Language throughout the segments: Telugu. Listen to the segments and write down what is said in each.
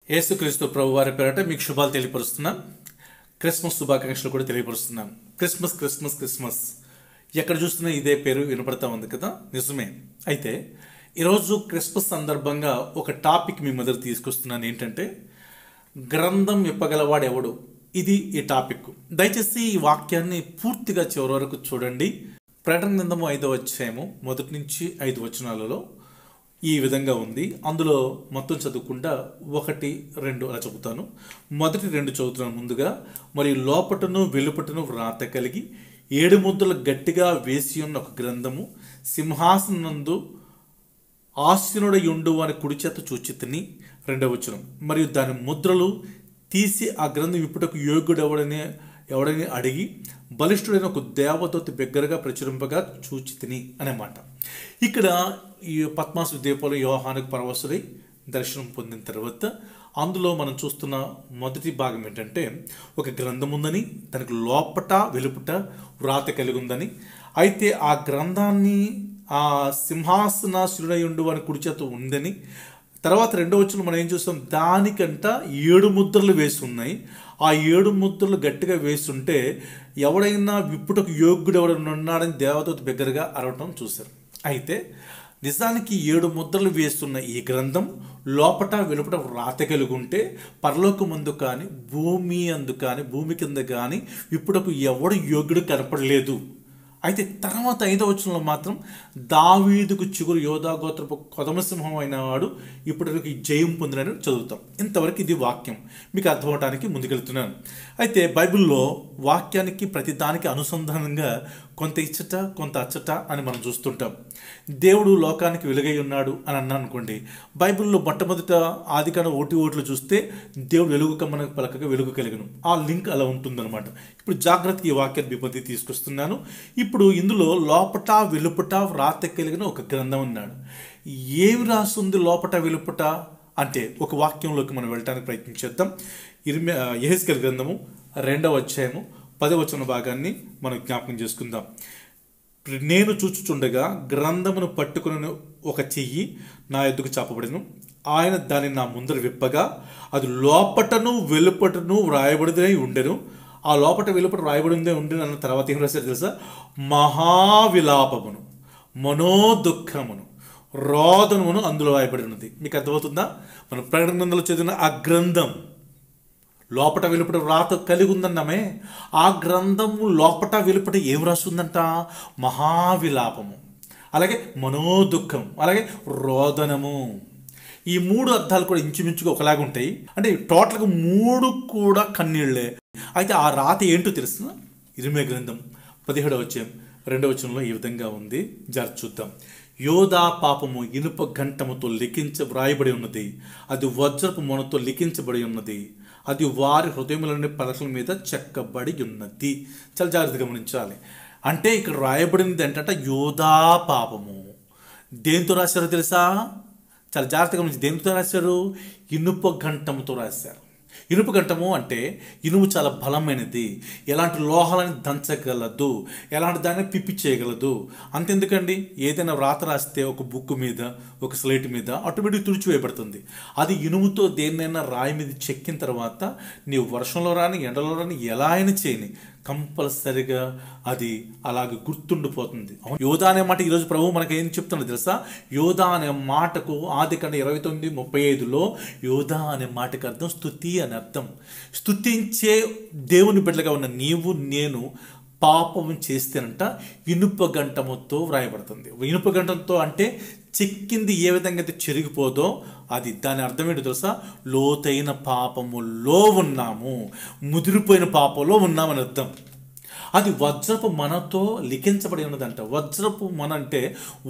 యేసుక్రీస్తు ప్రభు వారి పేరిట మీకు శుభాలు తెలియపరుస్తున్నాను. క్రిస్మస్ శుభాకాంక్షలు కూడా తెలియపరుస్తున్నాను. క్రిస్మస్ క్రిస్మస్ క్రిస్మస్ ఎక్కడ చూస్తున్నా ఇదే పేరు వినపడతా ఉంది కదా, నిజమే. అయితే ఈరోజు క్రిస్మస్ సందర్భంగా ఒక టాపిక్ మీ మొదలు తీసుకొస్తున్నాను. ఏంటంటే గ్రంథం విప్పగలవాడు ఎవడు, ఇది ఈ టాపిక్. దయచేసి ఈ వాక్యాన్ని పూర్తిగా చివరి వరకు చూడండి. ప్రకటన గ్రంథము 5వ అధ్యాయము 1 నుంచి 5 వచనాలలో ఈ విధంగా ఉంది. అందులో మొత్తం చదువుకుంటా 1, 2 అలా చెబుతాను. మొదటి 2 చదువుతున్నాను ముందుగా. మరియు లోపటను వెలుపటను వ్రాత కలిగి 7 ముద్రలు గట్టిగా వేసి ఉన్న ఒక గ్రంథము సింహాసనందు ఆసీనుడై ఉండు అని కుడి చేత చూచితిని. 2వ వచనం. మరియు దాని ముద్రలు తీసి ఆ గ్రంథం విప్పుటకు యోగ్యుడు ఎవడని అడిగి బలిష్ఠుడైన ఒక దేవదూత బిగ్గరగా ప్రచురింపగా చూచితిని అనే మాట. ఇక్కడ ఈ పద్మాసు దీపాలు యోహానుకు పరవశుడై దర్శనం పొందిన తర్వాత అందులో మనం చూస్తున్న మొదటి భాగం ఏంటంటే ఒక గ్రంథం ఉందని, దానికి లోపట వెలుపట వ్రాత కలిగి ఉందని. అయితే ఆ గ్రంథాన్ని ఆ సింహాసనాసురుడై ఉండు అని కుడి చేత ఉందని. తర్వాత 2వ వచనం మనం ఏం చూస్తాం, దానికంట 7 ముద్రలు వేసి ఉన్నాయి. ఆ 7 ముద్రలు గట్టిగా వేస్తుంటే ఎవడైనా విప్పుటకు యోగ్యుడు ఎవడైనా ఉన్నాడని దేవదూత బిగ్గరగా అరవటం చూశారు. అయితే నిజానికి 7 ముద్రలు వేస్తున్న ఈ గ్రంథం లోపట వెలుపట వ్రాత కలిగి ఉంటే పరలోకమందు కానీ భూమి అందు కానీ భూమి కింద కానీ విప్పుటకు ఎవడు యోగ్యుడు కనపడలేదు. అయితే తర్వాత 5వ వచనంలో మాత్రం దావీదుకు చిగురు యోధా గోత్రపు కొదమసింహం అయిన వాడు ఇప్పటివరకు జయం పొందినని చదువుతాం. ఇంతవరకు ఇది వాక్యం మీకు అర్థమవడానికి ముందుకెళ్తున్నాను. అయితే బైబిల్లో వాక్యానికి ప్రతి దానికి అనుసంధానంగా కొంత ఇచ్చట కొంత అచ్చట అని మనం చూస్తుంటాం. దేవుడు లోకానికి వెలుగై ఉన్నాడు అని అన్నాను అనుకోండి, బైబిల్లో మొట్టమొదట ఆదికాండం 1:1 చూస్తే దేవుడు వెలుగు కమ్మన పలకగా వెలుగు కలిగను. ఆ లింక్ అలా ఉంటుందన్నమాట. ఇప్పుడు జాగ్రత్తగా ఈ వాక్యాన్ని విపత్తి తీసుకొస్తున్నాను. ఇప్పుడు ఇందులో లోపట వెలుపట వ్రాత కలిగిన ఒక గ్రంథం అన్నాడు. ఏమి రాస్తుంది లోపట వెలుపట అంటే ఒక వాక్యంలోకి మనం వెళ్ళడానికి ప్రయత్నించేద్దాం. యెహెజ్కేలు గ్రంథము 2వ అధ్యాయము 10వ వచన భాగాన్ని మనం జ్ఞాపకం చేసుకుందాం. నేను చూచుచుండగా గ్రంథమును పట్టుకుని ఒక చెయ్యి నా ఎద్దుకు చాపబడిను. ఆయన దాన్ని నా ముందర విప్పగా అది లోపటను వెలుపటను వ్రాయబడిదై ఉండెను. ఆ లోపట వెలుపట వ్రాయబడిందే ఉండేను అన్న తర్వాత ఏం రాశారు తెలుసా, మహావిలాపమును మనోదుఃఖమును రోదనమును అందులో రాయబడి ఉన్నది. మీకు అర్థమవుతుందా? మనం ప్రకటన గ్రంథంలో చదివిన ఆ గ్రంథం లోపట వెలుపట వ్రాత కలిగి ఉందన్నామే. ఆ గ్రంథము లోపట వెలుపట ఏం రాస్తుందంట, మహావిలాపము, అలాగే మనోదుఃఖం, అలాగే రోదనము. ఈ 3 అర్థాలు కూడా ఇంచుమించుగా ఒకలాగా ఉంటాయి. అంటే టోటల్గా 3 కూడా కన్నీళ్లే. అయితే ఆ రాత ఏంటో తెలుస్తుందా? ఇర్మీయా గ్రంథం 17వ అధ్యాయం 2వ వచనంలో ఈ విధంగా ఉంది. చూద్దాం. యోధా పాపము ఇనుప గంటముతో వ్రాయబడి ఉన్నది, అది వజ్రపు మొనతో లిఖించబడి ఉన్నది, అది వారి హృదయములనే పలకల మీద చెక్కబడి ఉన్నది. చాలా జాగ్రత్తగా గమనించాలి. అంటే ఇక్కడ రాయబడింది ఏంటంటే యోధా పాపము. దేంతో రాశారో తెలుసా? చాలా జాగ్రత్తగా గమనించి, దేంతో రాశారు? ఇనుప గంటముతో రాశారు. ఇనుప గంటము అంటే ఇనుము చాలా బలమైనది, ఎలాంటి లోహాలని దంచగలదు, ఎలాంటి దాన్ని పిప్పి చేయగలదు. అంతెందుకండి, ఏదైనా వ్రాత రాస్తే ఒక బుక్ మీద ఒక స్లేట్ మీద ఆటోమేటిక్ తుడిచివేయబడుతుంది. అది ఇనుముతో దేన్నైనా రాయి మీద చెక్కిన తర్వాత నీవు వర్షంలో రాని ఎండలో రాని ఎలా అయినా చేయని కంపల్సరిగా అది అలాగే గుర్తుండిపోతుంది. యోధా అనే మాట ఈరోజు ప్రభు మనకి ఏం చెప్తున్నా తెలుసా? యోధా అనే మాటకు ఆదికాండం 29:35లో యోధా అనే మాటకు అర్థం స్తుతి అని అర్థం. స్తుతించే దేవుని బిడ్డలుగా ఉన్న నీవు నేను పాపం చేస్తేనంట ఇనుప గంటముతో వ్రాయబడుతుంది. ఇనుప గంటంతో అంటే చెక్కింది ఏ విధంగా అయితే చెరిగిపోదో అది, దాని అర్థం ఏంటో తెలుసా? లోతైన పాపములో ఉన్నాము, ముదిరిపోయిన పాపంలో ఉన్నామని అర్థం. అది వజ్రపు మనతో లిఖించబడి ఉన్నదంట. వజ్రపు మన అంటే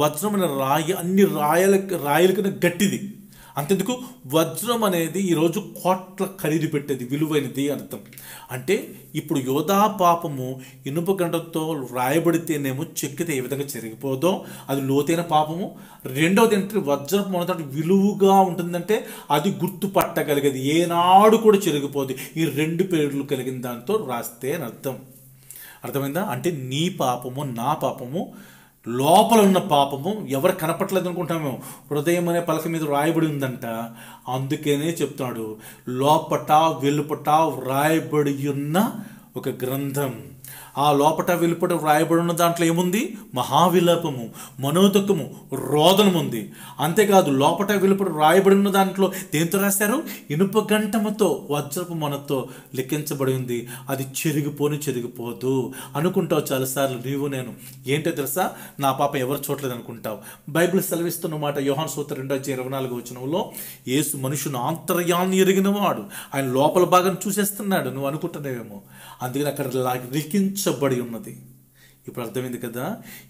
వజ్రమైన రాయి, అన్ని రాయల కన్నా గట్టిది. అంతెందుకు, వజ్రం అనేది ఈరోజు కోట్ల ఖరీదు పెట్టేది, విలువైనది అర్థం. అంటే ఇప్పుడు యోధా పాపము ఇనుప గంటతో రాయబడితేనేమో చెక్కితే ఏ విధంగా చెరిగిపోదో అది లోతైన పాపము. రెండవది ఏంటంటే వజ్రపు మొదట విలువగా ఉంటుందంటే అది గుర్తుపట్టగలిగేది, ఏనాడు కూడా చెరిగిపోదు. ఈ 2 పేర్లు కలిగిన దాంతో రాస్తే అని అర్థం. అర్థమైందా? అంటే నీ పాపము నా పాపము లోపల ఉన్న పాపము ఎవరు కనపట్లేదు అనుకుంటామేమో, హృదయం అనే పలక మీద రాయబడి ఉందంట. అందుకనే చెప్తాడు, లోపట వెలుపట రాయబడి ఉన్న ఒక గ్రంథం. ఆ లోపట వెలుపట వ్రాయబడి ఉన్న దాంట్లో ఏముంది? మహావిలాపము, మనోదుఖము, రోదనము ఉంది. అంతేకాదు లోపట వెలుపట రాయబడి ఉన్న దాంట్లో దేంతో రాశారు? ఇనుప గంటముతో, వజ్రపు మనతో లిఖించబడి ఉంది. అది చెరిగిపోదు అనుకుంటావు చాలాసార్లు నీవు నేను. ఏంటో తెలుసా? నా పాప ఎవరు చూడలేదు అనుకుంటావు. బైబిల్ సెలవిస్తున్న మాట యోహాను సువార్త 2:24 యేసు మనుషుని ఆంతర్యాన్ని ఎరిగిన వాడు, ఆయన లోపల భాగం చూసేస్తున్నాడు నువ్వు అనుకుంటున్నావేమో. అందుకని అక్కడ లిఖించబడి ఉన్నది. ఇప్పుడు అర్థమైంది కదా?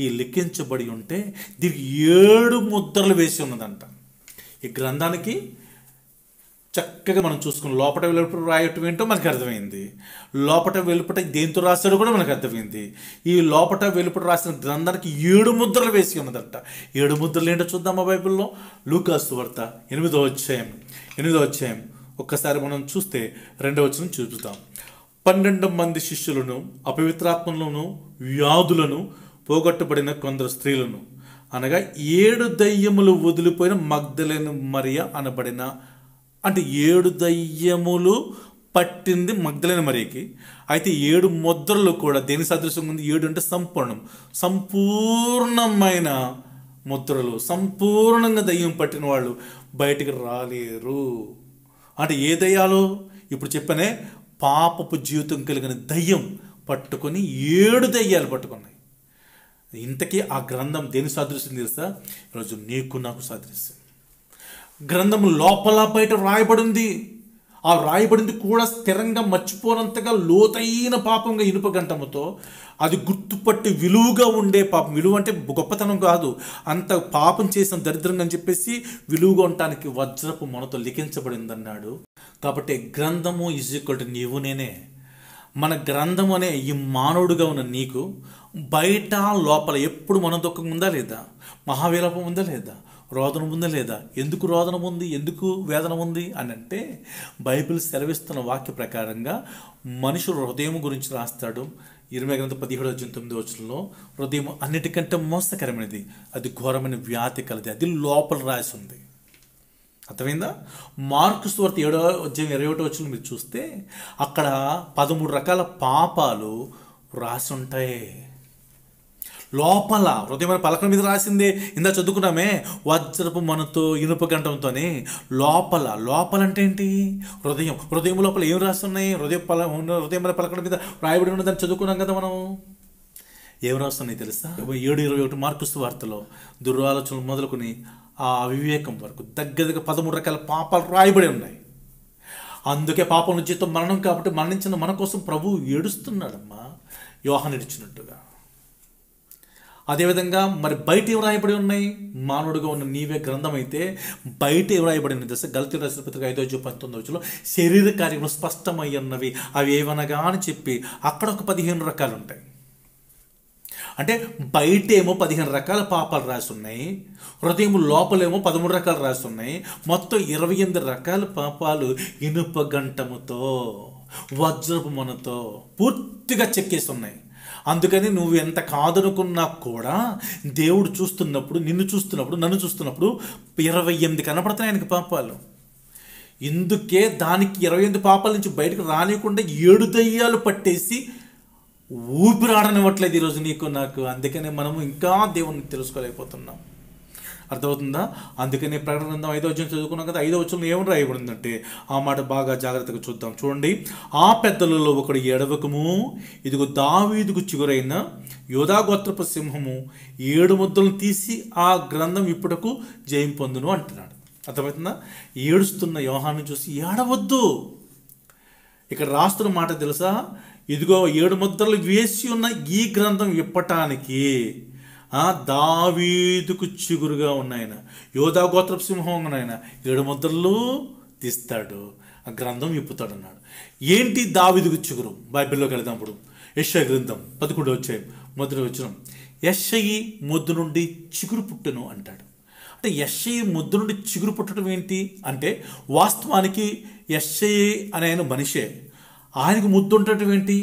ఈ లిఖించబడి ఉంటే దీనికి 7 ముద్రలు వేసి ఉన్నదంట. ఈ గ్రంథానికి చక్కగా మనం చూసుకుని లోపట వెలుపట రాయటం ఏంటో మనకు అర్థమైంది. లోపట వెలుపట దేంతో రాశాడో కూడా మనకు అర్థమైంది. ఈ లోపట వెలుపట రాసిన గ్రంథానికి 7 ముద్రలు వేసి ఉన్నదంట. 7 ముద్రలు ఏంటో చూద్దామా బైబిల్లో? లూకా సువార్త 8వ అధ్యాయం ఒక్కసారి మనం చూస్తే 2వ వచనం చూపుతాం. 12 మంది శిష్యులను, అపవిత్రాత్మలను, వ్యాధులను పోగొట్టబడిన కొందరు స్త్రీలను, అనగా 7 దయ్యములు వదిలిపోయిన మగ్దలేను మరియ అనబడిన, అంటే 7 దయ్యములు పట్టింది మగ్దలేను మరియకి. అయితే 7 ముద్రలు కూడా దేని సదృశ్యంగా ఉంది? 7 అంటే సంపూర్ణమైన ముద్రలు. సంపూర్ణంగా దయ్యం పట్టిన వాళ్ళు బయటికి రాలేరు. అంటే ఏ దయ్యాలు? ఇప్పుడు చెప్పనే, పాపపు జీవితం కలిగిన దయ్యం పట్టుకొని 7 దయ్యాలు పట్టుకున్నాయి. ఇంతకీ ఆ గ్రంథం దేని సాదృశ్యం తెలుసా? ఈరోజు నీకు నాకు సాదృశ్యం. గ్రంథము లోపల బయట రాయబడింది. ఆ రాయబడింది కూడా స్థిరంగా మర్చిపోనంతగా లోతైన పాపంగా ఇనుప గంటముతో, అది గుర్తుపట్టి విలువగా ఉండే పాపం. విలువ అంటే గొప్పతనం కాదు, అంత పాపం చేసిన దరిద్రంగా అని చెప్పేసి విలువగా ఉండటానికి వజ్రపు మనతో లిఖించబడింది అన్నాడు. కాబట్టి గ్రంథము ఈజ్ ఈక్వల్ టు నీవు నేనే. మన గ్రంథం అనే ఈ మానవుడిగా ఉన్న నీకు బయట లోపల ఎప్పుడు మన దుఃఖం ఉందా లేదా? మహావిలాపం ఉందా లేదా? రోదన ఉందా లేదా? ఎందుకు రోదన ఉంది, ఎందుకు వేదన ఉంది అని అంటే, బైబిల్ సెలవిస్తున్న వాక్య ప్రకారంగా మనుషుడు హృదయం గురించి రాస్తాడు. 27:9 హృదయం అన్నిటికంటే మోసకరమైనది, అది ఘోరమైన వ్యాధి కలది, అది లోపల రాసి ఉంది. అర్థమైందా? మార్కు సువార్త 7:21 మీరు చూస్తే అక్కడ 13 రకాల పాపాలు రాసి ఉంటాయి. లోపల హృదయమైన పలకల మీద రాసిందే. ఇందా చదువుకున్నామే, వజ్రపు మనతో ఇనుప గంటంతోనే. లోపల అంటే ఏంటి? హృదయం లోపల ఏం రాసి ఉన్నాయి? హృదయమైన పలకల మీద రాయబడి ఉన్నదని చదువుకున్నాం కదా మనం. ఏం రాస్తున్నాయి తెలుసా? 7:21 మార్కు సువార్తలో దురాలోచనలు మొదలుకొని ఆ అవివేకం వరకు దగ్గర 13 రకాల పాపాలు రాయబడి ఉన్నాయి. అందుకే పాపం జీతం మరణం, కాబట్టి మరణించిన మన కోసం ప్రభువు ఏడుస్తున్నాడమ్మా, యోహాను ఏడ్చినట్టుగా. అదేవిధంగా మరి బయట ఏం రాయబడి ఉన్నాయి? మానవుడిగా ఉన్న నీవే గ్రంథం అయితే బయట ఏం రాయబడిన దశ గలతీయులకు రాసిన పత్రిక 5:19 శరీర కార్యములు స్పష్టమై ఉన్నవి, అవి ఏవనగా అని చెప్పి అక్కడ ఒక 15 రకాలు ఉంటాయి. అంటే బయట ఏమో 15 రకాల పాపాలు రాసి ఉన్నాయి, హృదయం లోపలేమో 13 రకాలు రాసి ఉన్నాయి. మొత్తం 28 రకాల పాపాలు ఇనుప గంటముతో, వజ్రపు మనతో పూర్తిగా చెక్కేసి ఉన్నాయి. అందుకని నువ్వు ఎంత కాదనుకున్నా కూడా దేవుడు చూస్తున్నప్పుడు, నిన్ను చూస్తున్నప్పుడు, నన్ను చూస్తున్నప్పుడు 28 కనపడుతున్నాయి ఆయనకి పాపాలు. ఇందుకే దానికి 28 పాపాల నుంచి బయటకు రానియకుండా 7 దయ్యాలు పట్టేసి ఊపిరాడనివ్వట్లేదు ఈరోజు నీకు నాకు. అందుకనే మనము ఇంకా దేవుణ్ణి తెలుసుకోలేకపోతున్నాం. అర్థమవుతుందా? అందుకనే ప్రకటన గ్రంథం 5వ అధ్యాయం చదువుకున్నాం కదా. 5వ వచనంలో ఏమని రాయబడిందంటే ఆ మాట బాగా జాగ్రత్తగా చూద్దాం. చూడండి, ఆ పెద్దలలో ఒకడు ఎడవకము, ఇదిగో దావీదుకు చిగురైన యోధా గోత్రపు సింహము 7 ముద్రలను తీసి ఆ గ్రంథం ఇప్పుడకు జయం పొందును అంటున్నాడు. అర్థమవుతుందా? ఏడుస్తున్న యోహాను చూసి ఏడవద్దు. ఇక్కడ రాస్తున్న మాట తెలుసా? ఇదిగో 7 ముద్రలు వేసి ఉన్న ఈ గ్రంథం విప్పటానికి దావీదుకు చిగురుగా ఉన్నాయన, యోధా గోత్రపు సింహం ఉన్నాయన 7 ముద్రలు తీస్తాడు, ఆ గ్రంథం విప్పుతాడు అన్నాడు. ఏంటి దావీదుకు చిగురు? బైబిల్లోకి వెళ్దాం. ఇప్పుడు యెషయా గ్రంథం 11వ అధ్యాయం 1వ వచనం, యెషయి మొద్దు నుండి చిగురు పుట్టెను అంటాడు. అంటే యెషయి మొద్దు నుండి చిగురు పుట్టడం ఏంటి అంటే, వాస్తవానికి యెషయి అనే ఆయన మనిషే, ఆయనకు ముద్దు ఉండటం ఏంటి,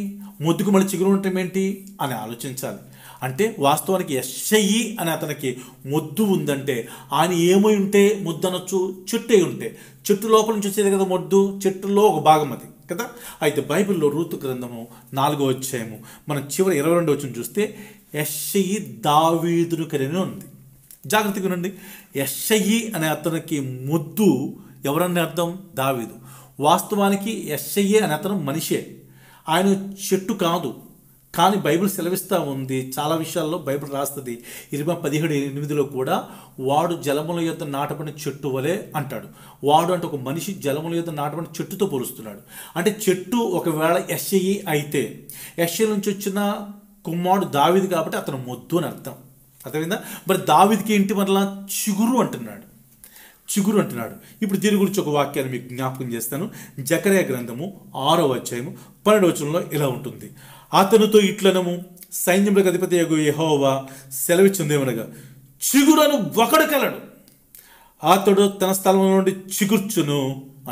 ముద్దుకు మళ్ళీ చిగురు ఉండటం ఏంటి అని ఆలోచించాలి. అంటే వాస్తవానికి యెషయి అనే అతనికి మొద్దు ఉందంటే ఆయన ఏమై ఉంటే మొద్దు అనొచ్చు, చెట్టు అయి ఉంటే. చెట్టు లోపల నుంచి వచ్చేది కదా మొద్దు, చెట్టులో ఒక భాగం అది కదా. అయితే బైబిల్లో రూతు గ్రంథము 4వ అధ్యాయము మనం చివరి 22వ వచనం చూస్తే యెషయి దావీదును కని ఉంది. జాగ్రత్తగా వినండి. యెషయి అనే అతనికి మొద్దు ఎవరని అర్థం? దావీదు. వాస్తవానికి యెషయి అనే అతను మనిషే, ఆయన చెట్టు కాదు. కానీ బైబిల్ సెలవిస్తూ ఉంది, చాలా విషయాల్లో బైబిల్ రాస్తుంది. 17:8 కూడా వాడు జలముల యొద్ద నాటబడిన చెట్టు వలె అంటాడు. వాడు అంటే ఒక మనిషి జలముల యొద్ద నాటబడిన చెట్టుతో పోలుస్తున్నాడు. అంటే చెట్టు ఒకవేళ యెషయి అయితే యెషయి నుంచి వచ్చిన కుమారుడు దావీదు కాబట్టి అతను మొద్దు అని అర్థం. అర్థమైందా? మరి దావీదుకి ఏంటి మరలా? చిగురు అంటున్నాడు. ఇప్పుడు దీని గురించి ఒక వాక్యాన్ని మీకు జ్ఞాపకం చేస్తాను. జకర్యా గ్రంథము 6వ అధ్యాయము 12వ వచనంలో ఇలా ఉంటుంది. అతనితో ఇట్లనము, సైన్యములకు అధిపతి యెహోవా సెలవిచ్చిందేమనగా, చిగురను ఒకడు కలడు, అతడు తన స్థలం నుండి చిగుర్చును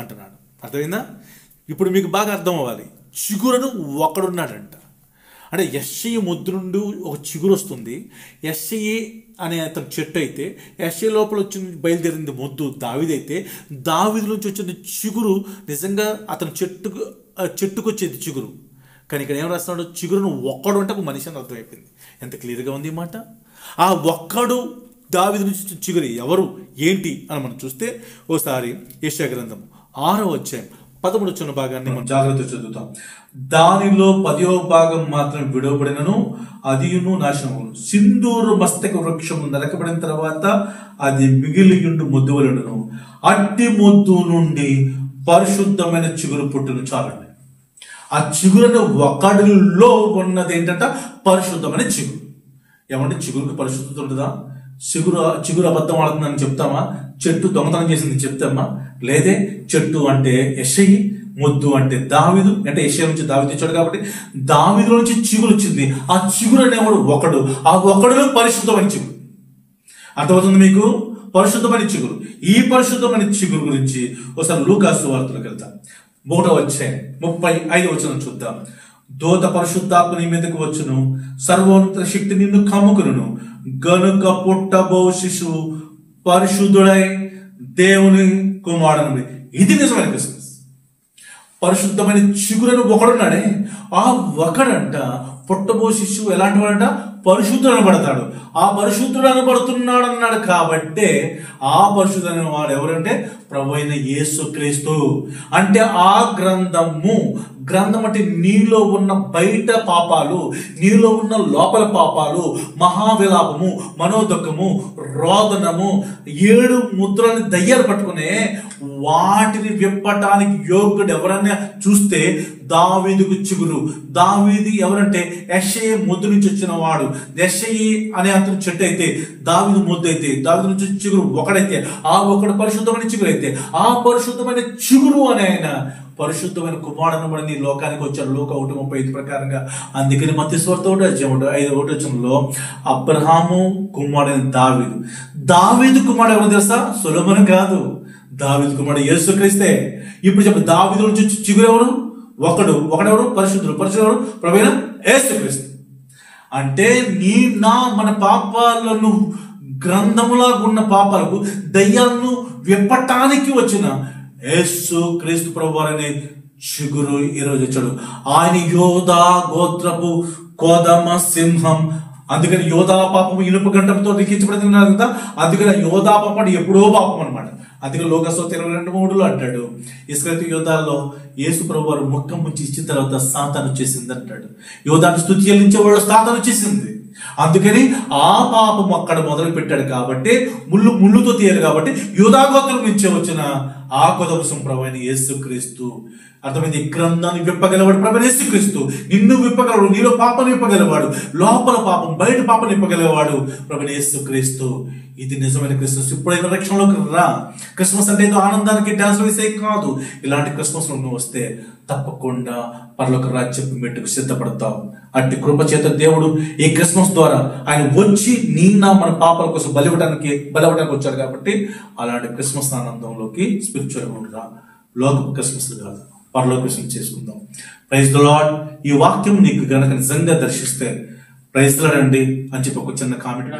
అంటున్నాడు. అర్థమైందా? ఇప్పుడు మీకు బాగా అర్థం అవ్వాలి. చిగురను ఒకడున్నాడంట. అంటే యెషయి మొద్దు నుండి ఒక చిగురు వస్తుంది. యెషయి అనే అతను చెట్టు అయితే యెషయి లోపల వచ్చిన బయలుదేరింది మొద్దు దావీదైతే, దావీదు నుంచి వచ్చిన చిగురు నిజంగా అతను చెట్టుకు వచ్చేది చిగురు. కానీ ఇక్కడ ఏం రాస్తున్నాడు? చిగురును ఒక్కడు అంటే ఒక మనిషి అని అర్థమైపోయింది. ఎంత క్లియర్గా ఉంది ఈ మాట. ఆ ఒక్కడు దావీదు నుంచి చిగురు ఎవరు ఏంటి అని మనం చూస్తే ఓసారి యెషయా గ్రంథం 6వ అధ్యాయం 13వ వచన భాగాన్ని మనం జాగ్రత్తగా చదువుతాం. దానిలో 10వ భాగం మాత్రం విడవబడినను అదియును నాశనమును. సింధూరు మస్తక వృక్షము నరకబడిన తర్వాత అది మిగిలియుండు మొద్దు వలెను. అట్టి మొద్దు నుండి పరిశుద్ధమైన చిగురు పుట్టును. చాలండి. ఆ చిగురుని ఒకడిలో ఉన్నది ఏంటంట? పరిశుద్ధమైన చిగురు. ఏమంటే చిగురుకి పరిశుద్ధత ఉంటుందా? చిగురు అబద్ధం ఆడుతుందని చెప్తామా? చెట్టు దొంగతనం చేసింది చెప్తామా? లేదే. చెట్టు అంటే యెషయి, మొద్దు అంటే దావీదు. అంటే యెషయి నుంచి దావీదు తెచ్చాడు కాబట్టి దావీదు నుంచి చిగురు వచ్చింది. ఆ చిగురు అనేవాడు ఒకడు. ఆ ఒకడులో పరిశుద్ధమైన చిగురు. అర్థమవుతుంది మీకు? పరిశుద్ధమైన చిగురు. ఈ పరిశుద్ధమైన చిగురు గురించి ఒకసారి లూకా సువార్తలోకి వెళ్తాం. 3వ అధ్యాయం 35వ వచనం చూద్దాం. దూత పరిశుద్ధాత్మ నీ మీదకు వచ్చును, సర్వోన్నత శక్తి నిన్ను కమ్ముకును, గనుక పుట్టబో శిశువు పరిశుద్ధుడై దేవుని కుమారుడు. ఇది నిజమైన క్రిస్మస్. పరిశుద్ధమైన చిగురను ఒకడున్నాడే, ఆ ఒకడంట పుట్టబో శిశువు ఎలాంటి వాడంట? పరిశుద్ధుడు అనబడతాడు. ఆ పరిశుద్ధుడు అనబడుతున్నాడు అన్నాడు కాబట్టే ఆ పరిశుద్ధుడైన వాడు ఎవరంటే ప్రభు అయిన యేసుక్రీస్తు. అంటే ఆ గ్రంథం అంటే నీలో ఉన్న బయట పాపాలు, నీలో ఉన్న లోపల పాపాలు, మహావిలాపము, మనోదుఖము, రోదనము, 7 ముద్రని దయ్యాలు పట్టుకునే వాటిని విప్పటానికి యోగ్యుడు ఎవరన్నా చూస్తే దావీదుకు చిగురు. దావీదు ఎవరంటే యెషయి మొద్దు నుంచి వచ్చిన వాడు. యెషయి అనే అతను చెట్టు అయితే దావీదు మొద్దు అయితే, దావీదు నుంచి చిగురు ఒకడైతే ఆ ఒకడు పరిశుద్ధమైన చిగురు అయితే, ఆ పరిశుద్ధమైన చిగురు అనే ఆయన పరిశుద్ధమైన కుమారుడు కూడా నీ లోకానికి వచ్చాడు. లోక 1:35 ప్రకారంగా. అందుకని మత్తయి సువార్త 5:1 అబ్రహాము కుమారుడైన దావీదు కుమారుడు ఎవరు తెలుసా? సొలొమోను కాదు. దావీదు కుమారుడు యేసుక్రీస్తే. ఇప్పుడు చెప్పు, దావీదు నుంచి చిగురు ఎవరు? ఒకడెవరు? పరిశుద్ధుడు ప్రభువైన యేసుక్రీస్తు. అంటే మన పాపాలను, గ్రంథములాగా ఉన్న పాపాలకు, దయ్యాలను విప్పటానికి వచ్చిన యేసు క్రీస్తు ప్రభువారనే చిగురు ఈరోజు వచ్చాడు. ఆయన యోధా గోత్రపు కోదమ సింహం. అందుకని యోధా పాపము ఇనుప గంటంతో లిఖించబడింది కదా. అందుకని యోధా పాపం అంటే ఎప్పుడో పాపం అనమాట. అందుకని లోకసోత 22:3 అంటాడు, ఇశ్రాయేలు యోధాల్లో యేసు ప్రభువారు ముఖం ముంచి ఇచ్చిన తర్వాత సాతాను వచ్చేసింది అంటాడు. యోధాను స్తుతి చెల్లించేవాడు సాతాను వచ్చేసింది. అందుకని ఆ పాపం అక్కడ మొదలు పెట్టాడు కాబట్టి, ముళ్ళుతో తీయాలి కాబట్టి యోధా గోత్రం నుంచి వచ్చిన ఆ కొదవసం ప్రభు అయిన యేసుక్రీస్తు. అర్థమైంది? గ్రంథాన్ని విప్పగలవాడు ప్రభు యేసుక్రీస్తు. నిన్ను విప్పగలవాడు, నీలో పాపను విప్పగలవాడు, లోపల పాపం బయట పాపను విప్పగలవాడు ప్రభు యేసుక్రీస్తు. ఇది నిజమైన క్రిస్మస్. ఇప్పుడైనా రక్షణలోకి రా. క్రిస్మస్ అంటే ఏదో ఆనందానికి డాన్స్ వేసే కాదు. ఇలాంటి క్రిస్మస్ నువ్వు వస్తే తప్పకుండా పరలోక రాజ్యపు మెట్టుకు సిద్ధపడతావు. అట్టి కృప చేత దేవుడు ఈ క్రిస్మస్ ద్వారా ఆయన వచ్చి మన పాపాల కోసం బలివ్వడానికి వచ్చాడు కాబట్టి అలాంటి క్రిస్మస్ ఆనందంలోకి స్పిరిచువల్ గా లోకపు క్రిస్మస్ కాదు, పరలోక క్రిస్మస్ చేసుకుందాం. Praise the Lord. ఈ వాక్యం నీకు గనక నిజంగా దర్శిస్తే ప్రైజ్ లార్డ్ అండి అని చెప్పి ఒక చిన్న కామెంట్